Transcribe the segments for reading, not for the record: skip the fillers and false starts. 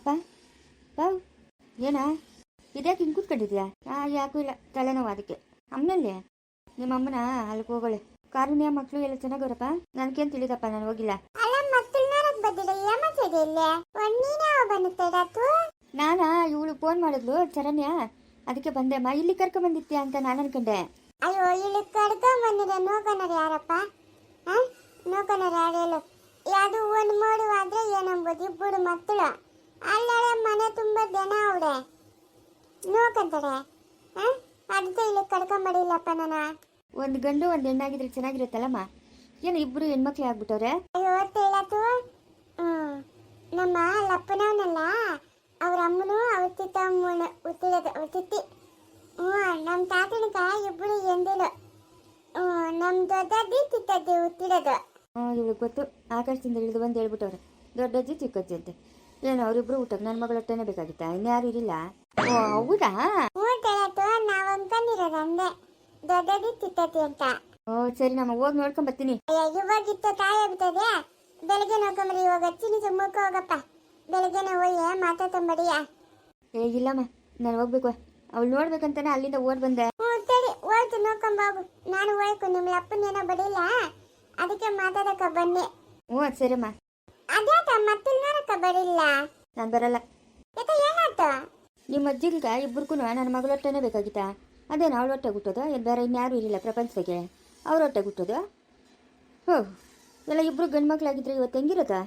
ಅಪ್ಪ ಬಾವು ಏನಾ ಇದ್ಯಾಕೆ ಹಿಂಗೆ ಕೂತ್ಕೊಂಡಿದ್ಯಾ? ಯಾಕೂ ಇಲ್ಲ, ತಲೆನೋವು ಅದಕ್ಕೆ. ಅಮ್ಮನಲ್ಲಿ ನಿಮ್ಮ ಅಮ್ಮನ ಅಲ್ಲಿಗೆ ಹೋಗೋಳೆ. ಕಾರುಣ್ಯ ಮಕ್ಕಳು ಎಲ್ಲ ಚೆನ್ನಾಗವ್ರಪ್ಪ? ನನ್ಗೇನು ತಿಳಿದಪ್ಪ, ನಾನು ಹೋಗಿಲ್ಲ. ನಾನಾ ಇವಳು ಫೋನ್ ಮಾಡಿದ್ಲು ಶರಣ್ಯ, ಅದಕ್ಕೆ ಬಂದೆಮ್ಮ. ಇಲ್ಲಿ ಕರ್ಕೊಂಬಂದಿತ್ತೀಯ ಅಂತ ನಾನು ಅನ್ಕೊಂಡೆ. ಅಯ್ಯೋ, ಇಲ್ಲಿ ಕರ್ಕೊಂಬಂದಿರ ನೋಕನರು ಯಾರಪ್ಪ? ನೋಕನರು ಯಾರೇಳು? ಯಾವುದು ಒಂದು ಮಾಡುವಾದ್ರೆ ಏನಂಬೋದು, ಇಬ್ಬರು ಮಕ್ಕಳು ಅಲ್ಲಳೆ ಮನೆ ತುಂಬ ಜನ ಅವಡೆ ನೋಕಂತಾರೆ. ಅದಕ್ಕೆ ಇಲ್ಲಿ ಕರ್ಕೊಂಬಡಿಲ್ಲಪ್ಪ ನಾನು. ಒಂದು ಗಂಡು ಒಂದು ಹೆಣ್ಣಾಗಿದ್ರೆ ಚೆನ್ನಾಗಿರುತ್ತಲ್ಲಮ್ಮ. ಏನು ಇಬ್ಬರು ಹೆಣ್ಮಕ್ಳೇ ಆಗ್ಬಿಟ್ಟವ್ರೆ? ಅಯ್ಯೋ ಹೇಳತ್ತು. ನಮ್ಮ ಲಪ್ಪನವನಲ್ಲ, ಅವ್ರ ಅಮ್ಮನು ಅವ್ರ ತಿತ್ತ ಅಮ್ಮನ ಉತ್ತಿಡೋದು, ಅವ್ರ ತಿತ್ತಿ. ನಮ್ಮ ತಾತನಕ ಇಬ್ಬರು ಎಂದಿಲು. ನಮ್ಮ ದೊಡ್ಡಜ್ಜಿ ತಿತ್ತಜ್ಜಿ ಉತ್ತಿಡೋದು. ಇವಳಿಗೆ ಗೊತ್ತು, ಆಕಾಶದಿಂದ ಇಳಿದು ಬಂದು ಹೇಳ್ಬಿಟ್ಟವ್ರೆ ದೊಡ್ಡಜ್ಜಿ ಚಿಕ್ಕಜ್ಜಿ ಅಂತೆ. ಏನು ಅವರಿಬ್ರು ಊಟಕ್ಕೆ ನನ್ನ ಮಗಳ ಹೊಟ್ಟೆನೇ ಬೇಕಾಗಿತ್ತಾ? ಇನ್ಯಾರು ಇರಲಿಲ್ಲ? ಓ ಹೌದಾ? ಹೇಳತ್ತು, ನಾವು ಅನ್ಕೊಂಡಿರೋದು ಅಂದೆ ದೊಡ್ಡಜ್ಜಿ ತಿತ್ತಜ್ಜಿ ಅಂತ. ಓ ಸರಿ, ನಮ್ಮ ಹೋಗಿ ನೋಡ್ಕೊಂಡ್ ಬರ್ತೀನಿ. ಇವಾಗಿತ್ತು ತಾಯಿ ಆಗ್ತದೆ, ಬೆಳಗ್ಗೆ ನೋಡ್ಕೊಂಬರಿ. ಇವಾಗ ಚಿನ್ನಿ ಸುಮ್ಮಕ್ಕ ಹೋಗಪ್ಪ, ಬೆಳಗ್ಗೆನೆ ಹೋಗಿ ಮಾತಾಡ್ಕೊಂಬಡಿಯ. ಇಲ್ಲಮ್ಮ, ನಾನು ಹೋಗ್ಬೇಕು. ಅವಳು ನೋಡ್ಬೇಕಂತಾನೆ ಅಲ್ಲಿಂದ ಓಡ್ ಬಂದೆ. ಸರಿ, ಹೋಯ್ತು ನೋಡ್ಕೊಂಬಾಗು. ನಾನು ಹೋಯ್ತು, ನಿಮ್ಮ ಅಪ್ಪನೇನೋ ಬಡಿಲ್ಲ, ಅದಕ್ಕೆ ಮಾತಾಡಕ ಬನ್ನಿ. ಸರಿಮ್ಮ. ಅದ್ಯಾಕ ಮತ್ತೆ ನೋಡಕ ಬಡಿಲ್ಲ? ನಾನು ಬರಲ್ಲ. ಏನಾಯ್ತು? ನಿಮ್ಮ ಅಜ್ಜಿಗ ಇಬ್ಬರಿಗೂ ನನ್ನ ಮಗಳ ಹೊಟ್ಟೆನೇ ಬೇಕಾಗಿತ್ತಾ? ಅದೇನು ಅವಳ ಹೊಟ್ಟೆ ಹುಟ್ಟೋದು? ಏನು ಬೇರೆ ಇನ್ಯಾರು ಇರಲಿಲ್ಲ ಪ್ರಪಂಚದಾಗೆ ಅವ್ರ ಹೊಟ್ಟೆ ಹುಟ್ಟೋದು? ಎಲ್ಲ ಇಬ್ರು ಗಂಡು ಮಕ್ಕಳಾಗಿದ್ರೆ ಇವತ್ತು ಹೆಂಗಿರುತ್ತಾ?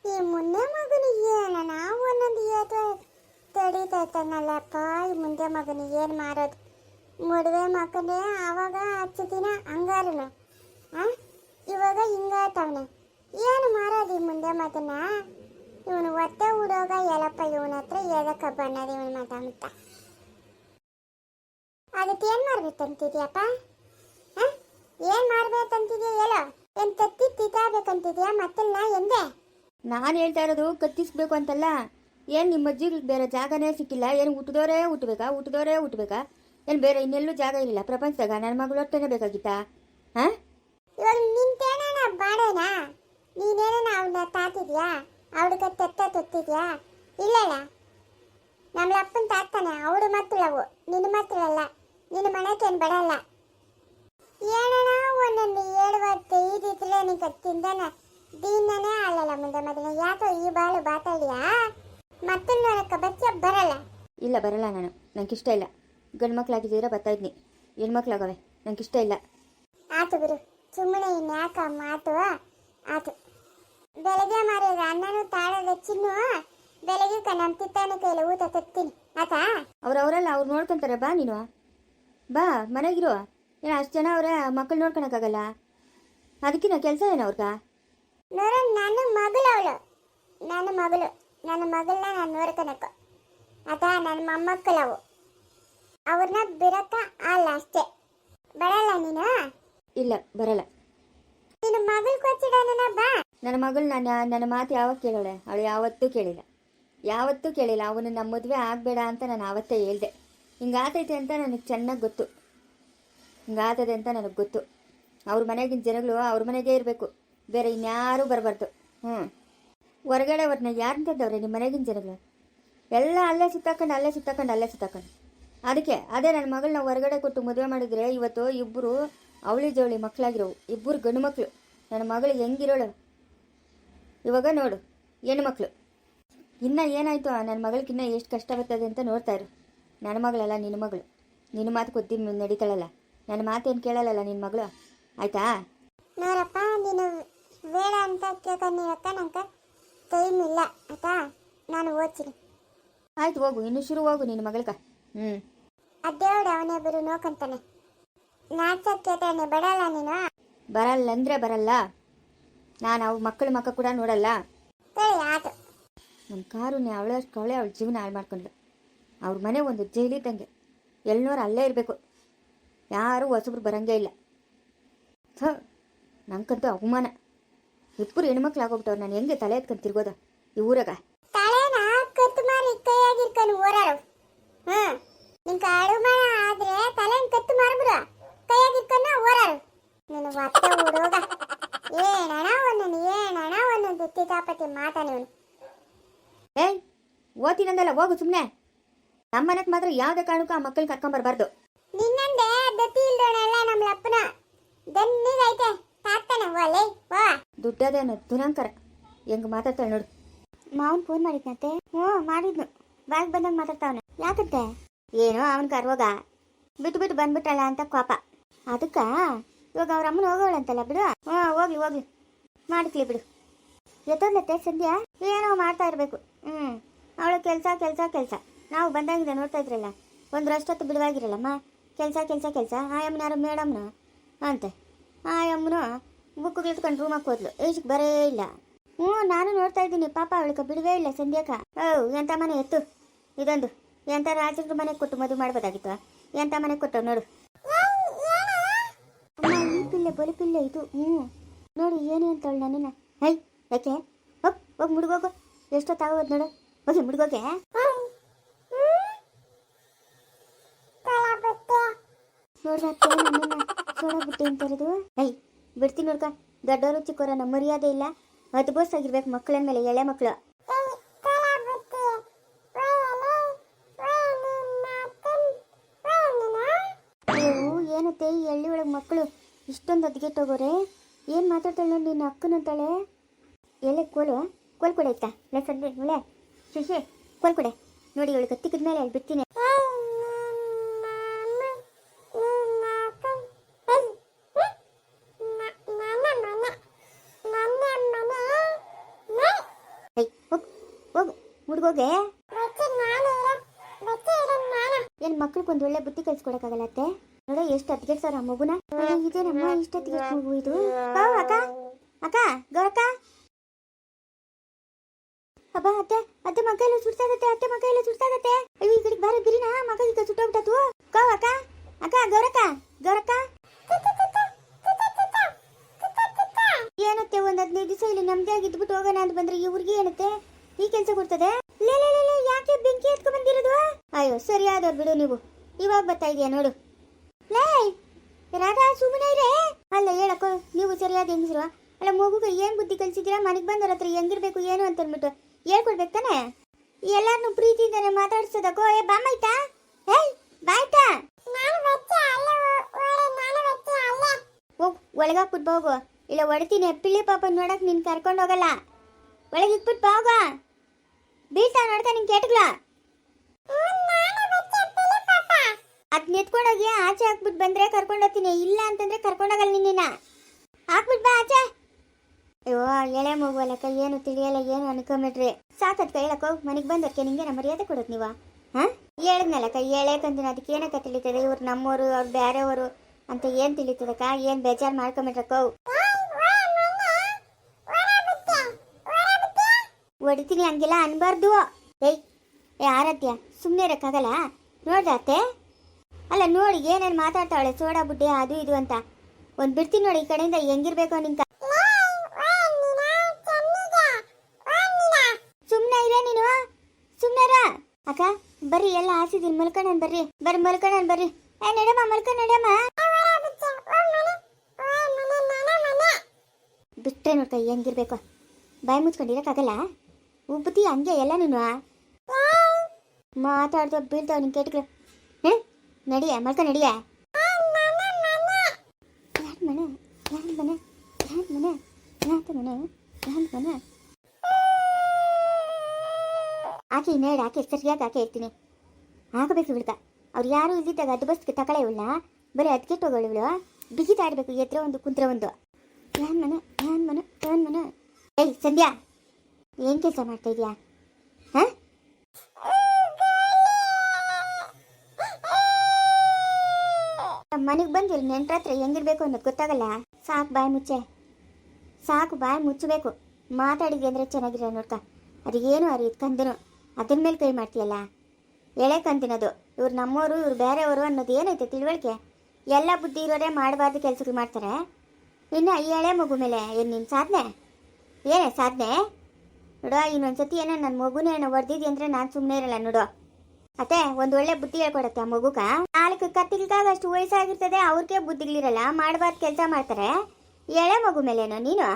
ಈ ಮುಂದೆ ಮಗನಿಗೆ ನಾವು ಒಂದೊಂದು ಏಟು ತಡೀತೈತನಲ್ಲಪ್ಪ. ಈ ಮುಂದೆ ಮಗನಿಗೆ ಏನು ಮಾಡೋದು? ಮದುವೆ ಮಕ್ಕಳೇ ಆವಾಗ ಹಚ್ಚು ದಿನ ಹಂಗಾರನು, ಇವಾಗ ಹಿಂಗಾತವನೆ. ಏನು ಮಾಡೋದು ಈ ಮುಂದೆ ಮಗನ? ಇವನು ಒತ್ತೆ ಹುಡುಗ ಎಲ್ಲಪ್ಪ, ಇವನ ಹತ್ರ ಎದಕ್ಕ ಬಣ್ಣದ ಇವನು ಮಾತಾಡ್ತ. ಅದಕ್ಕೆ ಏನು ಮಾಡ್ಬೇಕಂತಿದ್ಯಪ್ಪ? ಏನು ಮಾಡ್ಬೇಕಂತಿದ್ಯಾ? ಹೇಳೋ, ಏನು ತತ್ತಿ ತಿತ್ತಾಬೇಕಂತಿದ್ಯಾ? ಮತ್ತಲ್ಲ ಎಂದೆ ನಾನು ಹೇಳ್ತಾ ಇರೋದು ಕತ್ತಿಸ್ಬೇಕು ಅಂತಲ್ಲ. ಏನು ನಿಮ್ಮ ಅಜ್ಜಿಗೆ ಬೇರೆ ಜಾಗನೇ ಸಿಕ್ಕಿಲ್ಲ? ಏನು ಹುಟ್ಟಿದವರೇ ಹುಟ್ಟಬೇಕಾ? ಏನು ಬೇರೆ ಇನ್ನೆಲ್ಲೂ ಜಾಗ ಇರಲಿಲ್ಲ ಪ್ರಪಂಚದಾಗ? ನನ್ನ ಮಗಳು ಹೊಟ್ಟೆನೇ ಬೇಕಾಗಿತ್ತಾ? ಇವಾಗ ನಿಂತೇನ ಬಾಡೇನಾ? ನೀನೇನ ಅವಳ ತಾತಿದ್ಯಾ? ಅವಳಿಗೆ ತೊತ್ತಿದ್ಯಾ? ಇಲ್ಲಲ್ಲ, ನಮ್ಮ ಅಪ್ಪನ ತಾತಾನೆ. ಅವಳು ಮಕ್ಕಳವು, ನಿನ್ನ ಮಕ್ಕಳಲ್ಲ. ನಿನ್ನ ಮನೆಗೇನು ಬಡಲ್ಲ. ಏನನ ಒಂದೊಂದು 7 ಇದ್ರೆ ನಿಂಗೆ ತಿಂದನ ದೀನನೇ ಅಲ್ಲಲ್ಲ ಮುಂದೆ ಮದನ. ಯಾಕೋ ಈ ಬಾಳು ಬಾತಾಡಿಯಾ? ಮತ್ತೆ ನೋಡಕ್ಕ ಬಚ್ಚ ಬರಲ್ಲ. ಇಲ್ಲ, ಬರಲ್ಲ ನಾನು. ನಂಗೆ ಇಷ್ಟ ಇಲ್ಲ. ಗಂಡು ಮಕ್ಕಳಾಗಿದ್ದೀರಾ ಬರ್ತಾಯಿದ್ನಿ, ಹೆಣ್ಮಕ್ಳಾಗವೆ, ನಂಗೆ ಇಷ್ಟ ಇಲ್ಲ. ಆತು ಬಿಡು, ಸುಮ್ಮನೆ ಇನ್ಯಾಕ ಮಾತು. ಆತು, ಬೆಳಗ್ಗೆ ಮಾರಿದ ಅನ್ನನೂ ತಾಳದ ಚಿನ್ನು ಬೆಳಗ್ಗೆ ನಮ್ಮ ತಿತ್ತಾನ ಕೈಲಿ ಊಟ ತತ್ತೀನಿ ಆತಾ? ಅವರಲ್ಲ, ಅವ್ರು ನೋಡ್ಕೊಂತಾರೆ. ಬಾ ನೀನು, ಬಾ ಮನೆಗಿರು. ಏನು ಅಷ್ಟು ಜನ ಅವರೇ, ಮಕ್ಕಳು ನೋಡ್ಕೊಳಕ್ಕಾಗಲ್ಲ? ಅದಕ್ಕಿನ್ನ ಕೆಲಸ ಏನು ಅವ್ರಗ? ನೋಡ, ನನ್ನ ಮಗಳು ಅವಳು, ನನ್ನ ಮಗಳನ್ನ ನಾನು ನೋಡ್ಕೊಳಕ ಆತಾ? ನನ್ನ ಮೊಮ್ಮಕ್ಕಳವು, ಅವ್ರನ್ನ ಬಿಡಕ್ಕ ಅಲ್ಲ ಅಷ್ಟೇ. ಬರಲ್ಲ ನೀನು? ಇಲ್ಲ, ಬರಲ್ಲ. ನಿನ್ನ ಮಗಳು ಕೊಚ್ಚಿಡೋಣ ಬಾ. ನನ್ನ ಮಗಳು ನನ್ನ ಮಾತು ಯಾವಾಗ ಕೇಳೋಳೆ? ಅವಳು ಯಾವತ್ತೂ ಕೇಳಿಲ್ಲ. ಅವನು ನಮ್ಮ ಮದುವೆ ಆಗಬೇಡ ಅಂತ ನಾನು ಆವತ್ತೇ ಹೇಳ್ದೆ. ಹಿಂಗಾತೈತೆ ಅಂತ ನನಗೆ ಚೆನ್ನಾಗಿ ಗೊತ್ತು. ಹಿಂಗಾತದೆ ಅಂತ ನನಗೆ ಗೊತ್ತು. ಅವ್ರ ಮನೆಗಿನ ಜನಗಳು ಅವ್ರ ಮನೆಗೇ ಇರಬೇಕು, ಬೇರೆ ಇನ್ಯಾರೂ ಬರಬಾರ್ದು. ಹೊರಗಡೆ ಅವ್ರನ್ನ ಯಾರು ತಂದವ್ರೆ? ನಿಮ್ಮ ಮನೆಗಿನ ಜನಗಳು ಎಲ್ಲ ಅಲ್ಲೇ ಸುತ್ತಾಕೊಂಡು. ಅದಕ್ಕೆ ಅದೇ ನನ್ನ ಮಗಳನ್ನ ಹೊರಗಡೆ ಕೊಟ್ಟು ಮದುವೆ ಮಾಡಿದರೆ ಇವತ್ತು ಇಬ್ಬರು ಅವಳಿ ಜವಳಿ ಮಕ್ಕಳಾಗಿರೋವು, ಇಬ್ಬರು ಗಂಡು ಮಕ್ಕಳು. ನನ್ನ ಮಗಳು ಹೆಂಗಿರೋಳು ಇವಾಗ ನೋಡು, ಹೆಣ್ಣು ಮಕ್ಕಳು. ಇನ್ನೂ ಏನಾಯಿತು ನನ್ನ ಮಗಳಿಗಿನ್ನ ಎಷ್ಟು ಕಷ್ಟ ಬರ್ತದೆ ಅಂತ ನೋಡ್ತಾ ಇರು. ನನ್ನ ಮಗಳಲ್ಲ, ನಿನ್ನ ಮಗಳು. ನಿನ್ನ ಮಾತು ಕೊದ್ದಿ ನಡೀತಾಳಲ್ಲ, ನನ್ನ ಮಾತೇನು ಕೇಳಲ್ಲ ನಿನ್ನ ಮಗಳು. ಆಯ್ತಾ? ನೋಡಪ್ಪ, ನೀನು ಬೇಡ ಅಂತ ಕೇಳ್ಕೊಂಡಕ್ಕ ನಂಗೆ ಟೈಮ್ ಇಲ್ಲ ಆಯ್ತಾ? ನಾನು ಓದ್ತೀನಿ. ಆಯ್ತು, ಹೋಗು, ಇನ್ನು ಶುರು ಹೋಗು ನಿನ್ನ ಮಗಳ್ಕ. ಅದೇವ್ಡು ಅವನೇ ಬಿರು ನೋಕಂತಾನೆ. ನಾಚಕ್ಕೇತಾನೆ, ಬರಲ್ಲ ನೀನು? ಬರಲ್ಲ ಅಂದರೆ ಬರಲ್ಲ. ನಾನು ಅವ್ರ ಮಕ್ಕ ಕೂಡ ನೋಡಲ್ಲ. ಸರಿ, ಆಯ್ತು. ನಮ್ಮ ಕಾರುಣ್ಯ ಅವಳಷ್ಟು ಅವಳೆ ಅವಳ ಜೀವನ ಹಾಳು ಮಾಡ್ಕೊಂಡ್ಳು. ಅವ್ರ ಮನೆ ಒಂದು ಜೈಲಿದ್ದಂಗೆ, ಎಲ್ಲನೂರು ಅಲ್ಲೇ ಇರಬೇಕು, ಯಾರೂ ಹೊಸಬ್ರು ಬರೋಂಗೇ ಇಲ್ಲ. ನಂಗಂತೂ ಅವಮಾನ. ಇಬ್ಬರು ಹೆಣ್ಮಕ್ಳು ಆಗೋಗ್ಬಿಟ್ಟವ್ರು. ನಾನು ಹೆಂಗೆ ತಲೆ ಎತ್ಕೊಂಡು ತಿರ್ಗೋದ ಈ ಊರಾಗ? ತಲೆನ ಕತ್ತು ಮಾರಿ ಕೈಯಾಗಿರ್ಕೊಂಡು ಓಡಾಡು. ನಿಂಗೆ ಅಡುಮಾನ ಆದ್ರೆ ತಲೆನ ಕತ್ತು ಮಾರ್ಬಿಡು, ಕೈಯಾಗಿರ್ಕೊಂಡು ಓಡಾಡು. ನೀನು ಒತ್ತ ಹುಡುಗ, ಏನಣ ಒಂದೊಂದು ತಿತಾಪತಿ ಮಾತಾಡಿ. ಏಯ್ ಓದ್ತೀನಂದಲ್ಲ ಹೋಗು ಸುಮ್ಮನೆ. ನಮ್ಮನೆಗೆ ಮಾತ್ರ ಯಾವುದೇ ಕಾರಣಕ್ಕೂ ಆ ಮಕ್ಕಳನ್ನ ಕರ್ಕೊಂಬರ್ಬಾರ್ದು. ನಿನ್ನಂದೆ ದತ್ತಿ ಇಲ್ದೋಣಲ್ಲ ನಮ್ಮ ಅಪ್ಪನ ದನ್ನಿಗೈತೆ ತಾತನ ಒಲೆ ವಾ ದುಡ್ಡದೇನು ದುರಂಕರ ಹೆಂಗೆ ಮಾತಾಡ್ತಾಳೆ ನೋಡು. ಮಾವನ್ ಫೋನ್ ಮಾಡಿದ್ನಂತೆ. ಮಾಡಿದ್ನು. ಬಾಯಿಗೆ ಬಂದಂಗೆ ಮಾತಾಡ್ತಾವನೆ. ಯಾಕಂತೆ? ಏನೋ ಅವನ ಕರ್ವಾಗ ಬಿಟ್ಟು ಬಂದ್ಬಿಟ್ಟಲ್ಲ ಅಂತ ಕೋಪ. ಅದಕ್ಕ ಇವಾಗ ಅವ್ರ ಅಮ್ಮನ ಹೋಗೋಳಂತಲ್ಲ ಬಿಡು. ಹೋಗ್ಲಿ ಹೋಗ್ಲಿ ಮಾಡ್ಕ್ಲಿ ಬಿಡು. ಎತ್ತೋದ್ಲತ್ತೆ ಸಂಧ್ಯಾ ಏನೋ ಮಾಡ್ತಾ ಇರಬೇಕು. ಅವಳು ಕೆಲಸ ಕೆಲಸ ಕೆಲಸ. ನಾವು ಬಂದಾಗಿಂದ ನೋಡ್ತಾ ಇದ್ರಲ್ಲ, ಒಂದರಷ್ಟೊತ್ತು ಬಿಡುವಾಗಿರಲ್ಲಮ್ಮ. ಕೆಲಸ ಕೆಲಸ ಕೆಲಸ. ಆಯಮ್ಮನ ಯಾರು ಮೇಡಮ್ನು ಅಂತೆ. ಆಯಮ್ಮನು ಬುಕ್ ಇಟ್ಕೊಂಡು ರೂಮಕ್ಕೆ ಹೋದ್ಲು. ಈಚೆಗೆ ಬರೇ ಇಲ್ಲ. ನಾನು ನೋಡ್ತಾ ಇದ್ದೀನಿ ಪಾಪ. ಅವಳಿಗೆ ಬಿಡುವೇ ಇಲ್ಲ ಸಂಧ್ಯಾಕ. ಎಂಥ ಮನೆ ಎತ್ತು ಇದೊಂದು. ಎಂಥ ರಾಜರ ಮನೆಗೆ ಕೊಟ್ಟು ಮದುವೆ ಮಾಡ್ಬೋದಾಗಿತ್ತು. ಎಂಥ ಮನೆಗೆ ಕೊಟ್ಟು ನೋಡು. ಈ ಪಿಲ್ಲೆ ಬಲಿ ಪಿಲ್ಲೆ ಇದು. ನೋಡಿ ಏನು ಅಂತವಳು ನನ್ನನ್ನ. ಹೈ ಯಾಕೆ ಹೋಗಿ ಮುಡುಗೋಗು. ಎಷ್ಟೊತ್ತಾಗೋದು ನೋಡು. ಹೋಗಿ ಮುಡುಗೋಗೆ. ನೋಡ್ರತ್ತೆ ನನ್ನನ್ನ ಸೋಡಾ ಬುಟ್ಟಿ ಅಂತಾರದು. ಹೈ ಬಿಡ್ತೀನಿ ನೋಡ್ಕ. ದೊಡ್ಡವರು ಚಿಕ್ಕವರ ನಮ್ಮ ಮರ್ಯಾದೆ ಇಲ್ಲ. ಅದ್ಬೋಸ್ ಆಗಿರ್ಬೇಕು ಮಕ್ಕಳ ಮೇಲೆ, ಎಳೆ ಮಕ್ಕಳು. ಏನತ್ತೆ ಈ ಹಳ್ಳಿ ಒಳಗೆ ಮಕ್ಕಳು ಇಷ್ಟೊಂದು ಅದ್ಗೆಟ್ಟೋಗೋರೆ. ಏನು ಮಾತಾಡ್ತಾಳೆ ನೋಡಿ ನಿನ್ನ ಅಕ್ಕನಂತಾಳೆ. ಎಲೆ ಕೋಲು ಕೊಡೆ ಇತ್ತ ಸಂಜೆ ಒಳ್ಳೆ ಶಿಶಿ ಕೋಲ್ ಕೊಡೆ. ನೋಡಿ ಇವಳು ಕತ್ತಿಕ್ಕದ ಮೇಲೆ ಅಲ್ಲಿ ಬಿಡ್ತೀನಿ. ಹೋಗು ಹುಡುಗೋಗೆ. ಏನು ಮಕ್ಳಿಗೆ ಒಳ್ಳೆ ಬುದ್ಧಿ ಕಲ್ಸ್ಕೊಡಕ್ಕಾಗಲ್ಲ ಅತ್ತೆ. ನೋಡ ಎಷ್ಟು ಹತ್ಗೆಡ್ಸಾರ ಆ ಮಗುನ. ಇದೇನಮ್ಮ ಇಷ್ಟೊತ್ತಿಗೆ ಮಗು ಇದು. ಅಕ್ಕ ಅಕ್ಕ ಗೌರಕ್ಕ. ಅಬ್ಬ ಅತ್ತೆ ಅತ್ತೆ ಮಗ ಎಲ್ಲ ಸುಡ್ಸಾಗತ್ತೆ. ಅತ್ತೆ ಮಗ ಎಲ್ಲ ಸುಡ್ಸಾಗತ್ತೆ. ಅಯ್ಯೋ ಈ ಕಡೆಗೆ ಬಾರ ಬಿರಿನ ಮಗ ಈಗ ಸುಟ್ಟೋಗ್ಬಿಟ್ಟು. ಅಕ್ಕ ಅಕ್ಕ ಗೌರಕ್ಕ ಗೌರಕ್ಕ. ಏನತ್ತೆ ಒಂದು 15 ದಿವಸ ಇಲ್ಲಿ ನಮ್ದೇ ಆಗಿ ಇದ್ಬಿಟ್ಟು ಹೋಗೋಣ ಅಂತ ಬಂದ್ರೆ ಇವ್ರಿಗೆ ಏನತ್ತೆ ಈ ಕೆಲಸ ಕೊಡ್ತದೆ. ಯಾಕೆ ಬೆಂಕಿ ಎತ್ಕೊಂಡ್ ಬಂದಿರೋದು? ಅಯ್ಯೋ ಸರಿ ಆದವ್ರು ಬಿಡು ನೀವು. ಇವಾಗ ಬರ್ತಾ ಇದೆಯಾ ನೋಡು. ಲೇ ರಾಧಾ ಸುಮ್ಮನೆ ಇರೇ. ಅಲ್ಲ ಹೇಳಕ್ಕೋ ನೀವು ಸರಿಯಾದ ಹೆಂಗಸರು. ಅಲ್ಲ ಮಗುಗೆ ಏನು ಬುದ್ಧಿ ಕಲಿಸಿದ್ದೀರಾ? ಮನೆಗೆ ಬಂದವ್ರ ಹತ್ರ ಹೆಂಗಿರ್ಬೇಕು ಏನು ಅಂತ ಅಂದ್ಬಿಟ್ಟು ಹೇಳ್ಕೊಡ್ಬೇಕು ತಾನೆ. ಎಲ್ಲಾರನ್ನೂ ಪ್ರೀತಿಯಿಂದಾನೆ ಮಾತಾಡ್ಸೋದಕ್ಕೋ. ಬಾಮಾಯ್ತಾ? ಬಾಯ್ತಾ? ಹೋಗ್ ಒಳಗಾಕ್ಬಿಟ್ಟು ಹೋಗು. ಇಲ್ಲ ಹೊಡಿತೀನಿ. ಪಿಳ್ಳಿ ಪಾಪ ನೋಡಕ್ ನಿನ್ ಕರ್ಕೊಂಡು ಹೋಗಲ್ಲ. ಒಳಗೆ ಇಟ್ಬಿಟ್ಟು ಹೋಗ. ಬೀಳ್ತಾ ನೋಡ್ತಾ ನಿನ್ ಕೇಟ್ಗ್ಲ. ಅದ್ ನೆತ್ಕೊಂಡೋಗಿ ಆಚೆ ಹಾಕ್ಬಿಟ್ಟು ಬಂದ್ರೆ ಕರ್ಕೊಂಡೋಗ್ತೀನಿ. ಇಲ್ಲ ಅಂತಂದ್ರೆ ಕರ್ಕೊಂಡೋಗಲ್ಲ ನಿನ್ನ. ಹಾಕ್ಬಿಟ್ಟು ಬಾ ಆಚೆ. ಅಯ್ಯೋ ಎಳೆ ಮಗು ಅಲ್ಲಕ್ಕ, ಏನು ತಿಳಿಯಲ್ಲ ಏನು ಅನ್ಕೊಂಬಿಟ್ರಿ. ಸಾಕತ್ ಹೇಳಕ್ಕ. ಮನೆಗೆ ಬಂದಕ್ಕೆ ನಿಂಗೇನ ಮರ್ಯಾದೆ ಕೊಡೋದು ನೀವು? ಹೇಳಿದ್ನಲ್ಲಕ್ಕ ಹೇಳೇಕಂತೀನಿ. ಅದಕ್ಕೆ ಏನಕ್ಕ ತಿಳಿತದೆ? ಇವ್ರು ನಮ್ಮವರು ಅವ್ರು ಬೇರೆಯವರು ಅಂತ ಏನು ತಿಳಿತದಕ್ಕ? ಏನು ಬೇಜಾರು ಮಾಡ್ಕೊಂಬಿಟ್ರಕ್ಕ. ಹೊಡಿತೀನಿ ಹಂಗೆಲ್ಲ ಅನ್ಬಾರ್ದು. ಆರಾಧ್ಯ ಸುಮ್ಮನೆ ಇರೋಕ್ಕಾಗಲ್ಲ. ನೋಡ್ದ ಅತ್ತೆ? ಅಲ್ಲ ನೋಡಿ ಏನೇನು ಮಾತಾಡ್ತಾವಳೆ ಸೋಡಾ ಬುಡ್ಡಿ ಅದು ಇದು ಅಂತ. ಒಂದು ಬಿಡ್ತೀನಿ ನೋಡಿ ಈ ಕಡೆಯಿಂದ. ಹೆಂಗಿರ್ಬೇಕು ನಿಂಕ. ಸುಮ್ಮನೆ ಇರೇ ನೀನು. ಸುಮ್ಮನೆ ಇರ. ಅಕ್ಕ ಬರ್ರಿ ಎಲ್ಲ ಹಾಸಿದೀನಿ. ಮಲ್ಕೊಂಡನ್ ಬರ್ರಿ. ಮಲ್ಕೊಂಡನ್ ಬರ್ರಿ. ನಡಮ್ಮ ಮಲ್ಕೊಂಡ್ ನಡಮ್ಮ. ಬಿಟ್ಟರೆ ನೋಡ್ಕ ಹೆಂಗಿರ್ಬೇಕು. ಬಾಯಿ ಮುಚ್ಕೊಂಡಿರಕ್ಕಾಗಲ್ಲ. ಉಬ್ಬತಿ ಹಂಗೆ ಎಲ್ಲ ನೀನು ಮಾತಾಡ್ತಾವ ಬೀಳ್ತಾವ ನಿನ್ ಕೇಟ್ಗಳು. ನಡಿಯ ಮಲ್ಕ ನಡಿಯ. ಆಕೆ ನೇಡ್ ಆಕೆ ಸರಿಯಾಗಿ ಆಕೆ ಇರ್ತೀನಿ. ಆಗಬೇಕು ಇವಳ್ಕ. ಅವ್ರು ಯಾರು ಇದ್ದಿದ್ದಾಗ ಅದು ಬಸ್ಗೆ ತಗೊಳ್ಳೆ ಇವಳ. ಬರೀ ಅದಕ್ಕೆ ಹೋಗೋಳು ಇವಳು. ಬಿಗಿತಾಡ್ಬೇಕು. ಎತ್ರ ಒಂದು ಕುಂತ್ರ ಒಂದು. ಏನ್ ಮನ. ಸಂಧ್ಯಾ ಏನ್ ಕೆಲಸ ಮಾಡ್ತಾ ಇದೀಯಾ? ಮನೆಗೆ ಬಂದಿಲ್ಲ ನೆಂಟ್ರ ಹತ್ರ ಹೆಂಗಿರ್ಬೇಕು ಅನ್ನೋದು ಗೊತ್ತಾಗಲ್ಲ. ಸಾಕು ಬಾಯಿ ಮುಚ್ಚೆ. ಸಾಕು ಬಾಯಿ ಮುಚ್ಚಬೇಕು. ಮಾತಾಡಿದ್ವಿ ಅಂದರೆ ಚೆನ್ನಾಗಿರ ನೋಡ್ಕ. ಅದು ಏನು ಅರಿಯುತ್ತೆ ಕಂದನು. ಅದನ್ನ ಮೇಲೆ ಕೈ ಮಾಡ್ತೀಯಲ್ಲ. ಎಳೆ ಕಂತಿನದು. ಇವ್ರು ನಮ್ಮವರು ಇವ್ರು ಬೇರೆಯವರು ಅನ್ನೋದು ಏನೈತೆ ತಿಳುವಳಿಕೆ? ಎಲ್ಲ ಬುದ್ಧಿ ಇರೋರೇ ಮಾಡಬಾರ್ದು ಕೆಲಸಗಳು ಮಾಡ್ತಾರೆ. ಇನ್ನು ಈ ಎಳೆ ಮಗು ಮೇಲೆ ಏನು ನಿನ್ನ ಸಾಧನೆ? ಏನೇ ಸಾಧನೆ ನೋಡೋ. ಇನ್ನೊಂದ್ಸತಿ ಏನೋ ನನ್ನ ಮಗುನೇ ಏನೋ ಹೊಡೆದಿದ್ದಿ ಅಂದರೆ ನಾನು ಸುಮ್ಮನೆ ಇರಲ್ಲ ನೋಡು. ಅತ್ತೆ ಒಂದು ಒಳ್ಳೆ ಬುದ್ಧಿ ಹೇಳ್ಕೊಡತ್ತೆ ಆ ಮಗುಗ. 4 ಕತ್ತಿಲ್ಕಾಗ ಅಷ್ಟು ವಯಸ್ಸಾಗಿರ್ತದೆ. ಅವ್ರಿಗೆ ಬುದ್ಧಿಗಳಿರಲ್ಲ. ಮಾಡಬಾರ್ದು ಕೆಲಸ ಮಾಡ್ತಾರೆ. ಎಳೆ ಮಗು ಮೇಲೇನೋ ನೀನು.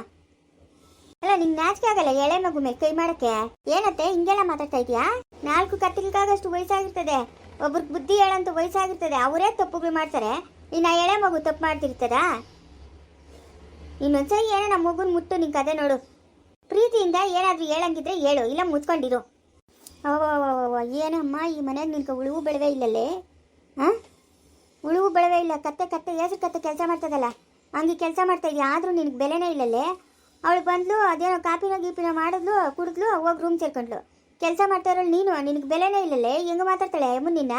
ಅಲ್ಲ ನಿಂಗೆ ನಾಚಿಕೆ ಆಗಲ್ಲ ಎಳೆ ಮಗು ಮೇಲೆ ಕೈ ಮಾಡಕ್ಕೆ? ಏನತ್ತೆ ಹಿಂಗೆಲ್ಲ ಮಾತಾಡ್ತಾ ಇದೀಯಾ? 4 ಕತ್ತಿಗಾಗಷ್ಟು ವಯಸ್ಸಾಗಿರ್ತದೆ, ಒಬ್ರಿಗೆ ಬುದ್ಧಿ ಹೇಳಂತ ವಯಸ್ಸಾಗಿರ್ತದೆ, ಅವರೇ ತಪ್ಪುಗಳು ಮಾಡ್ತಾರೆ, ಇನ್ನು ಆ ಎಳೆ ಮಗು ತಪ್ಪು ಮಾಡ್ತಿರ್ತದಾ? ಇನ್ನೊಂದ್ಸರಿ ಏನೋ ನಮ್ಮ ಮಗುನ ಮುಟ್ಟು ನಿಂಗೆ ಕತೆ ನೋಡು. ಪ್ರೀತಿಯಿಂದ ಏನಾದರೂ ಹೇಳಂಗಿದ್ರೆ ಹೇಳು, ಇಲ್ಲ ಮುಚ್ಕೊಂಡಿರು. ಓ ಏನಮ್ಮ ಈ ಮನೆಗೆ ನಿನ್ಗೆ ಉಳುವು ಬೆಳವೇ ಇಲ್ಲಲ್ಲೇ? ಹಾಂ, ಉಳುವು ಬೆಳವೇ ಇಲ್ಲ. ಕತ್ತೆ ಹೆಸರು ಕತ್ತೆ ಕೆಲಸ ಮಾಡ್ತದಲ್ಲ ಹಂಗೆ ಕೆಲಸ ಮಾಡ್ತಾ ಇದೀಯ, ಆದರೂ ನಿನಗೆ ಬೆಲೆನೇ ಇಲ್ಲಲ್ಲೇ. ಅವಳು ಬಂದ್ಲು, ಅದೇನೋ ಗೀಪಿನ ಮಾಡಿದ್ಲು, ಕುಡಿದ್ಲು, ಹೋಗಿ ರೂಮ್ ಸೇರ್ಕೊಂಡ್ಲು. ಕೆಲಸ ಮಾಡ್ತಾ ಇರೋಳು ನೀನು, ನಿನಗೆ ಬೆಲೆನೇ ಇಲ್ಲಲ್ಲೇ. ಹೆಂಗೆ ಮಾತಾಡ್ತಾಳೆ ಮುನ್ನಿನ?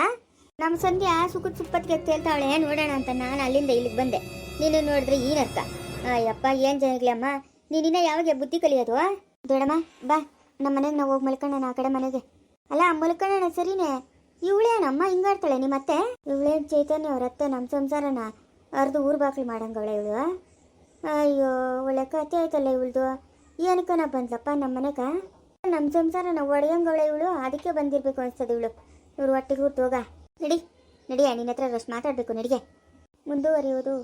ನಮ್ಮ ಸಂಧ್ಯಾ ಸುಪ್ಪತ್ತಿಗೆ ಕೇಳ್ತಾವಳೆ ನೋಡೋಣ ಅಂತ ನಾನು ಅಲ್ಲಿಂದ ಇಲ್ಲಿಗೆ ಬಂದೆ. ನೀನು ನೋಡಿದ್ರೆ ಏನರ್ಥ? ಅಯ್ಯಪ್ಪ ಏನು ಜನಗ್ಲಿ ಅಮ್ಮ, ನೀನಿನ್ನ ಯಾವಾಗ ಬುದ್ಧಿ ಕಲಿಯೋದು? ದೊಡಮ್ಮ ಬಾ, ನಮ್ಮ ಮನೆಗೆ ನಾವು ಹೋಗಿ ಮಲ್ಕೊಳ್ಳೋಣ, ಆ ಕಡೆ ಮನೆಗೆ. ಅಲ್ಲ ಮಲ್ಕೊಳ್ಳೋಣ ಸರಿನೇ, ಇವಳೇನಮ್ಮ ಹಿಂಗಾಡ್ತಾಳೆ ನಿಮ್ಮತ್ತೆ? ಇವಳೇನು ಚೈತನ್ಯ ಅವರತ್ತೆ ನಮ್ಮ ಸಂಸಾರನ ಅರ್ದು ಊರು ಬಾಕ್ಲಿ ಮಾಡಂಗವಳೆ ಇವಳು. ಅಯ್ಯೋ ಒಳ್ಳೆ ಕತೆ ಆಯ್ತಲ್ಲ ಇವಳ್ದು. ಏನಕ್ಕನ ಬಂದ್ಲಪ್ಪ ನಮ್ಮ ಮನೆಗ? ನಮ್ಮ ಸಂಸಾರನ ಒಡೆಯಂಗವಳೆ ಇವಳು, ಅದಕ್ಕೆ ಬಂದಿರಬೇಕು ಅನಿಸ್ತದೆ ಇವಳು. ಇವ್ರು ಒಟ್ಟಿಗೆ ಹೋಗ ನಡಿಯ, ನಿನ್ನ ಹತ್ರ ಅಷ್ಟು ಮಾತಾಡಬೇಕು ನಡಿಗೆ. ಮುಂದುವರಿಯುವುದು